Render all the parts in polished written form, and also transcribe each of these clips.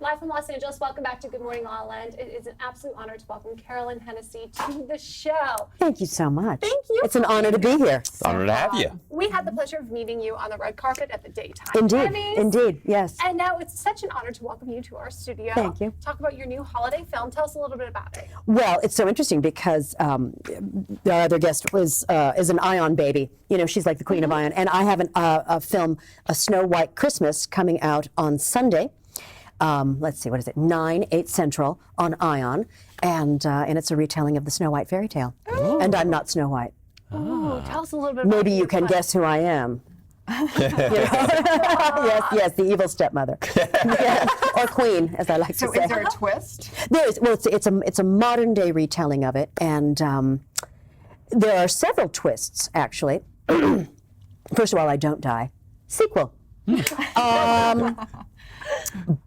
Live from Los Angeles, welcome back to Good Morning La La Land. It is an absolute honor to welcome Carolyn Hennesy to the show. Thank you so much. Thank you. It's an honor to be here. It's an honor to have you. We had the pleasure of meeting you on the red carpet at the Daytime Indeed, Emmys. indeed, yes. And now it's such an honor to welcome you to our studio. Thank you. Talk about your new holiday film. Tell us a little bit about it. Well, it's so interesting because the other guest is an Ion baby. You know, she's like the queen of Ion. And I have a film, A Snow White Christmas, coming out on Sunday. Let's see, what is it? 8 Central on Ion, and it's a retelling of the Snow White fairy tale. Ooh. And I'm not Snow White. Oh, tell us a little bit about Maybe you can guess who I am. Yes, the evil stepmother, or queen, as I like to say. So, is there a twist? There is. Well, it's a modern day retelling of it, and there are several twists actually. First of all, I don't die. Sequel.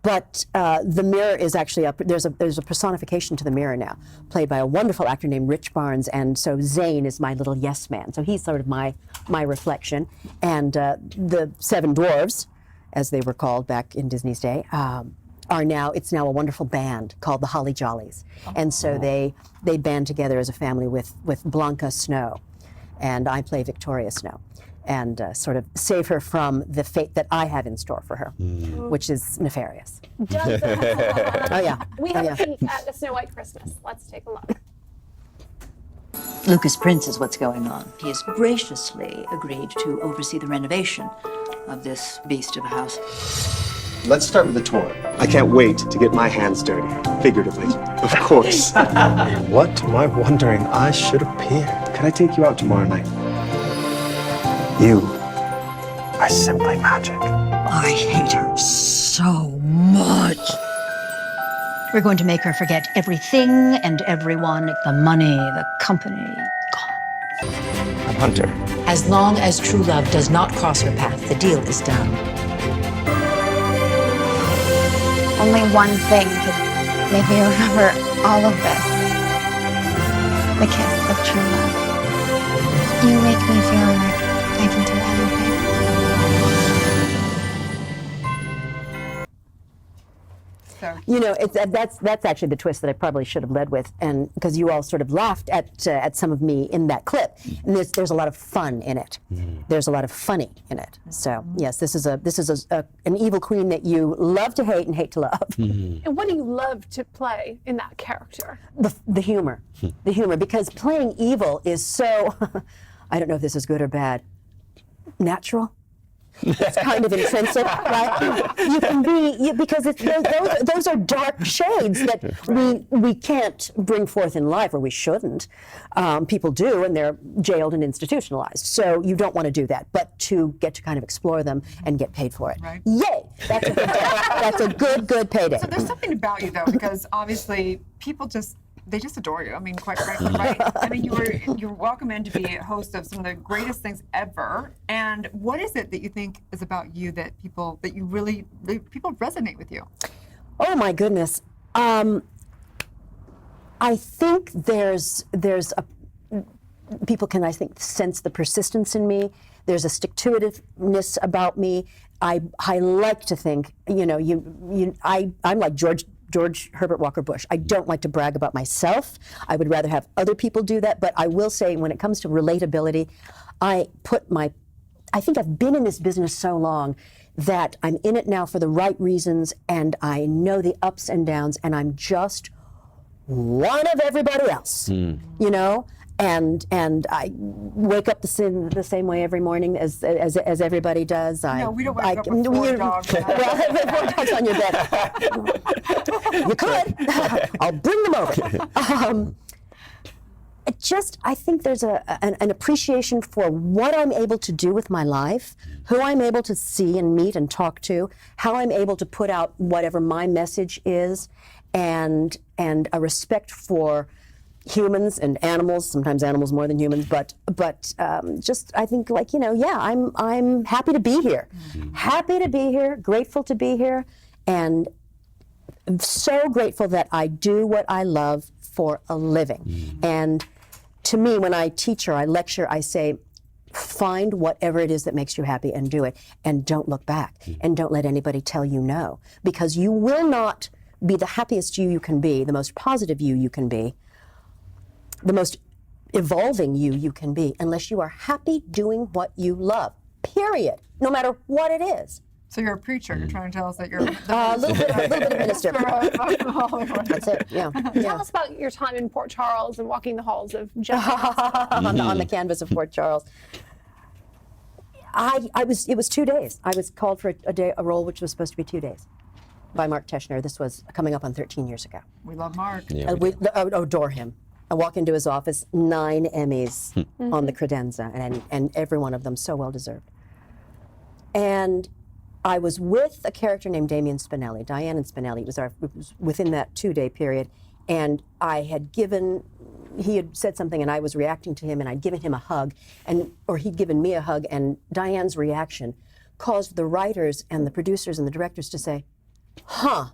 But the mirror is actually up. There's a personification to the mirror now, played by a wonderful actor named Rich Barnes, and so Zane is my little yes man. So he's sort of my reflection. And the Seven Dwarves, as they were called back in Disney's day, it's now a wonderful band called the Holly Jollies. And so they band together as a family with Blanca Snow, and I play Victoria Snow, and sort of save her from the fate that I have in store for her, which is nefarious. Does Oh yeah. We have a peek at the Snow White Christmas. Let's take a look. Lucas Prince is what's going on. He has graciously agreed to oversee the renovation of this beast of a house. Let's start with the tour. I can't wait to get my hands dirty, figuratively, of course. What am I wondering? I should appear. Can I take you out tomorrow night? You are simply magic. I hate her so much. We're going to make her forget everything and everyone, the money, the company, God. I'm Hunter. As long as true love does not cross her path, the deal is done. Only one thing could make me remember all of this. The kiss of true love. You make me feel like I can do anything. So, You know, that's actually the twist that I probably should have led with, and because you all sort of laughed at some of me in that clip, and there's a lot of fun in it. There's a lot of funny in it. So yes, this is an evil queen that you love to hate and hate to love. And what do you love to play in that character? The humor, because playing evil is so. I don't know if this is good or bad. Natural. It's kind of intrinsic, right? You can be, because those are dark shades that we can't bring forth in life, or we shouldn't. People do, and they're jailed and institutionalized. So you don't want to do that, but to get to kind of explore them and get paid for it. Right. Yay! That's a good payday. so there's something about you, though, because obviously people they just adore you. I mean, quite frankly, right? I mean, you're welcome in to be a host of some of the greatest things ever. And what is it that you think is about you that people resonate with you? Oh my goodness. I think people can, I think, sense the persistence in me. There's a stick-to-itiveness about me. I like to think, I'm like George Herbert Walker Bush. I don't like to brag about myself. I would rather have other people do that. But I will say, when it comes to relatability, I think I've been in this business so long that I'm in it now for the right reasons, and I know the ups and downs, and I'm just one of everybody else, And I wake up the same way every morning as everybody does. No, we don't wake up with 4 dogs. Well, 4 dogs on your bed. You could. I'll bring them over. I think there's an appreciation for what I'm able to do with my life, who I'm able to see and meet and talk to, how I'm able to put out whatever my message is, and a respect for humans and animals, sometimes animals more than humans, but just I think I'm happy to be here. Happy to be here, grateful to be here, and I'm so grateful that I do what I love for a living. And to me, when I teach or I lecture, I say, find whatever it is that makes you happy and do it, and don't look back, and don't let anybody tell you no, because you will not be the happiest you can be, the most positive you can be, the most evolving you can be, unless you are happy doing what you love, period, no matter what it is. So you're a preacher. You're trying to tell us that you're A little bit of minister. Hollywood. That's it, yeah. Tell us about your time in Port Charles and walking the halls of on the canvas of Port Charles. It was 2 days. I was called for a role which was supposed to be 2 days by Mark Teschner. This was coming up on 13 years ago. We love Mark. Yeah, I adore him. I walk into his office, 9 Emmys on the credenza, and every one of them so well deserved. And I was with a character named Diane Spinelli. It was within that 2-day period, and he had said something, and I was reacting to him, and I'd given him a hug, or he'd given me a hug, and Diane's reaction caused the writers and the producers and the directors to say, huh,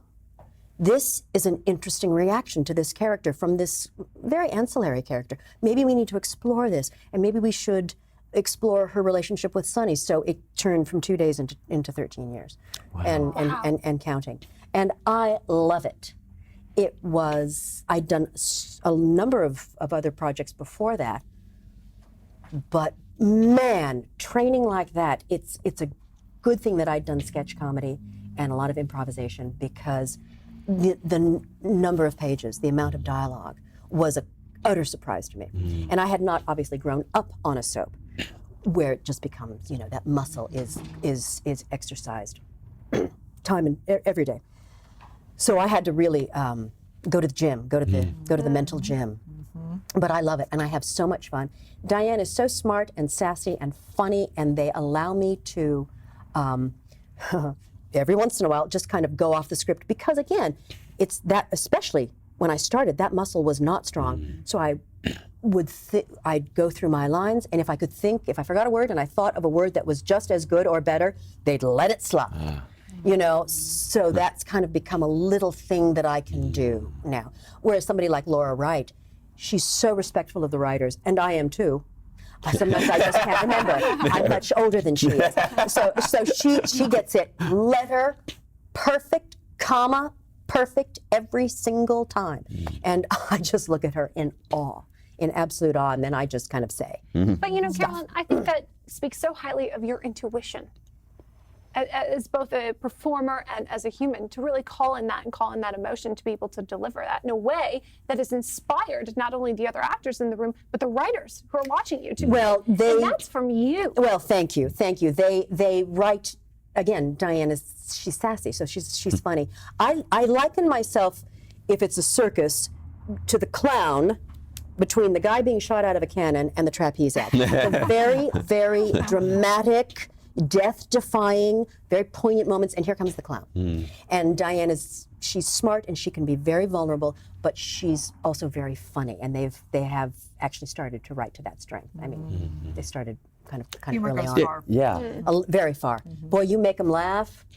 this is an interesting reaction to this character from this very ancillary character. Maybe we need to explore this, and maybe we should explore her relationship with Sonny. So it turned from 2 days into 13 years. Wow. And counting. And I love it. I'd done a number of other projects before that, but man, training like that, it's a good thing that I'd done sketch comedy and a lot of improvisation, because the number of pages, the amount of dialogue was an utter surprise to me. And I had not obviously grown up on a soap where it just becomes, that muscle is exercised time and every day. So I had to really go to the gym, go to the mental gym. But I love it, and I have so much fun. Diane is so smart and sassy and funny, and they allow me to, every once in a while, just kind of go off the script, because again, it's that, especially when I started, that muscle was not strong. So I'd go through my lines, and if I forgot a word and I thought of a word that was just as good or better, they'd let it slide. So that's kind of become a little thing that I can do now. Whereas somebody like Laura Wright, she's so respectful of the writers, and I am too. Sometimes I just can't remember. I'm much older than she is. So she gets it letter perfect, comma perfect every single time. And I just look at her in awe, in absolute awe, and then I just kind of say. But Carolyn, I think that speaks so highly of your intuition as both a performer and as a human, to really call in that emotion, to be able to deliver that in a way that has inspired not only the other actors in the room, but the writers who are watching you too. Well, and that's from you. Well, thank you. They write. Again, Diane she's sassy, so she's funny. I liken myself, if it's a circus, to the clown between the guy being shot out of a cannon and the trapeze act. The very, very dramatic, death-defying, very poignant moments, and here comes the clown. And Diane she's smart, and she can be very vulnerable, but she's also very funny, and they have actually started to write to that strength. I mean, they started kind of Humor early goes on. far. Yeah. Very far. Boy, you make them laugh,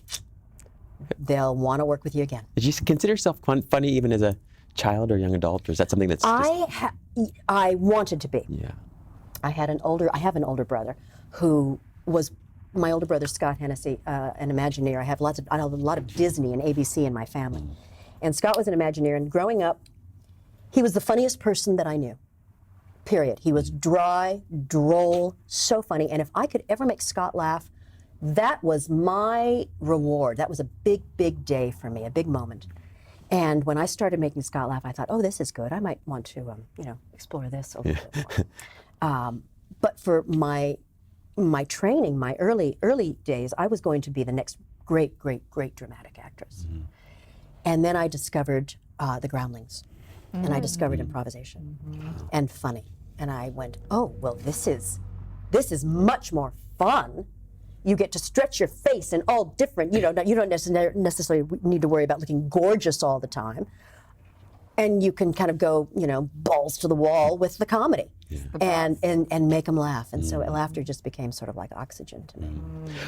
they'll want to work with you again. Did you consider yourself funny even as a child or young adult, or is that something that's I wanted to be. Yeah. I have an older brother who was my older brother, Scott Hennessy, an Imagineer. I have a lot of Disney and ABC in my family. And Scott was an Imagineer, and growing up, he was the funniest person that I knew. Period. He was dry, droll, so funny. And if I could ever make Scott laugh, that was my reward. That was a big, big day for me, a big moment. And when I started making Scott laugh, I thought, oh, this is good. I might want to, explore this a little bit more. But for my training, my early days, I was going to be the next great, great, great dramatic actress. And then I discovered the Groundlings, and I discovered improvisation and funny. And I went, oh, well, this is much more fun. You get to stretch your face in all different, you don't necessarily need to worry about looking gorgeous all the time. And you can kind of go, balls to the wall with the comedy and make them laugh. And so laughter just became sort of like oxygen to me.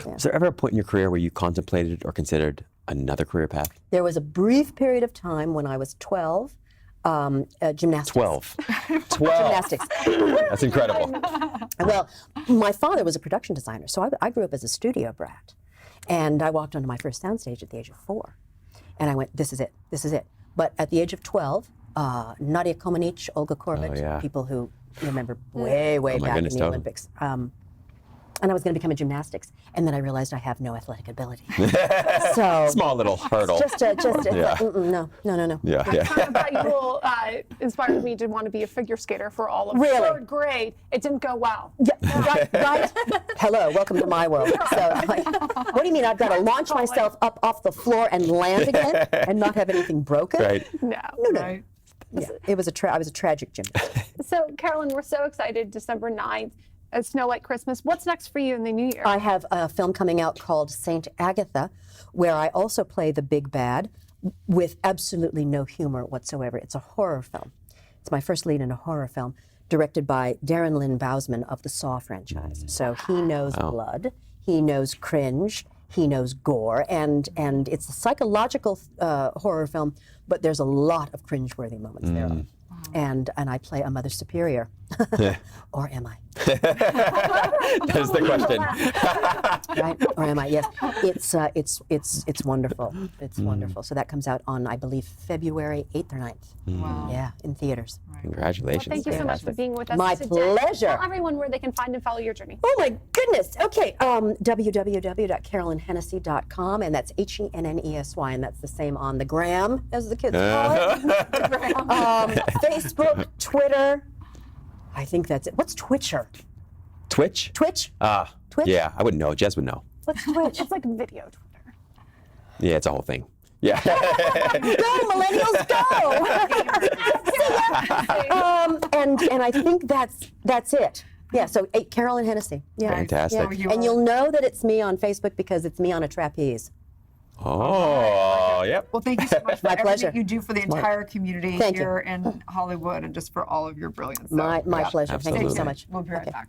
Yeah. Was there ever a point in your career where you contemplated or considered another career path? There was a brief period of time when I was 12. gymnastics. 12. 12. Gymnastics. That's incredible. Well, my father was a production designer, so I grew up as a studio brat. And I walked onto my first soundstage at the age of 4. And I went, this is it, this is it. But at the age of 12, Nadia Comaneci, Olga Korbut, yeah. people who remember way back in the totally. Olympics. And I was going to become a gymnastics. And then I realized I have no athletic ability. So Small little hurdle. just Yeah. no. Yeah. Talking about you will inspired me to want to be a figure skater for all of Really? 3rd grade. It didn't go well. Yeah, right. Hello, welcome to my world. So, like, what do you mean? I've got to launch myself up off the floor and land again, and not have anything broken? Right. No. Right. Yeah, I was a tragic gymnast. So, Carolyn, we're so excited. December 9th, Snow White Christmas. What's next for you in the new year? I have a film coming out called Saint Agatha, where I also play the big bad with absolutely no humor whatsoever. It's a horror film. It's my first lead in a horror film, directed by Darren Lynn Bousman of the Saw franchise. So he knows blood, he knows cringe, he knows gore, and it's a psychological horror film, but there's a lot of cringeworthy moments there. And I play a Mother Superior. Or am I? There's the question. Right? Or am I? Yes. It's wonderful. It's wonderful. So that comes out on, I believe, February 8th or 9th. Wow. Yeah, in theaters. Congratulations. Thank you so much for being with us My today. pleasure. Tell everyone where they can find and follow your journey. Oh my goodness. Okay. www.carolynhennesy.com, and that's HENNESY, and that's the same on the gram, as the kids call it. Facebook, Twitter. I think that's it. What's Twitcher? Twitch? Twitch? Twitch? Yeah, I wouldn't know. Jez would know. What's Twitch? It's like video Twitter. Yeah, it's a whole thing. Yeah. Go, millennials, go! And I think that's it. Yeah, so Carolyn Hennesy. Yeah. Fantastic. Yeah. And you'll know that it's me on Facebook because it's me on a trapeze. Oh, yep. Well, thank you so much for My everything pleasure. you do for the entire community Thank you. here in Hollywood and just for all of your brilliance. So, My yeah. pleasure. Thank you so Absolutely. much. We'll be right Okay. back.